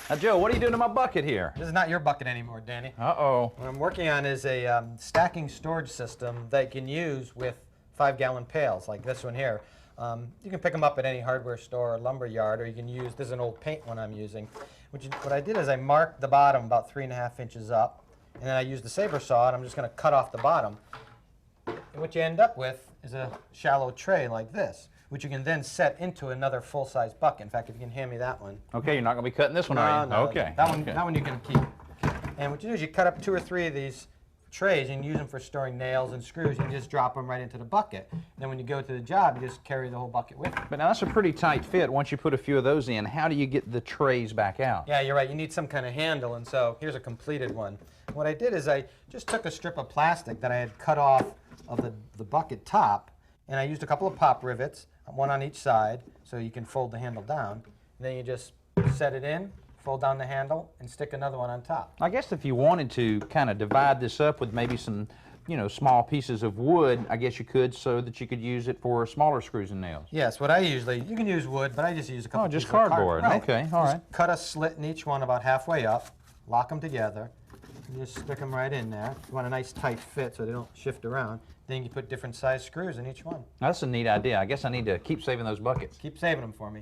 Now, Joe, what are you doing to my bucket here? This is not your bucket anymore, Danny. Uh-oh. What I'm working on is a stacking storage system that you can use with 5-gallon pails, like this one here. You can pick them up at any hardware store or lumber yard, or you can use, this is an old paint one I'm using. What I did is I marked the bottom about 3.5 inches up, and then I used the saber saw, and I'm just going to cut off the bottom. And what you end up with is a shallow tray like this, which you can then set into another full-size bucket. In fact, if you can hand me that one. Okay, you're not going to be cutting this one, are you? No, Okay. that one you can keep. And what you do is you cut up 2 or 3 of these trays and use them for storing nails and screws. You can just drop them right into the bucket. And then when you go to the job, you just carry the whole bucket with you. But now that's a pretty tight fit. Once you put a few of those in, how do you get the trays back out? Yeah, you're right. You need some kind of handle, and so here's a completed one. What I did is I just took a strip of plastic that I had cut off of the bucket top, and I used a couple of pop rivets, one on each side, so you can fold the handle down. And then you just set it in, fold down the handle, and stick another one on top. I guess if you wanted to kind of divide this up with maybe some, small pieces of wood, I guess you could, so that you could use it for smaller screws and nails. Yes, you can use wood, but I just use a couple just pieces of cardboard. Right. Okay, all right. Just cut a slit in each one about halfway up, lock them together, and just stick them right in there. You want a nice tight fit so they don't shift around. Then you put different size screws in each one. That's a neat idea. I guess I need to keep saving those buckets. Keep saving them for me.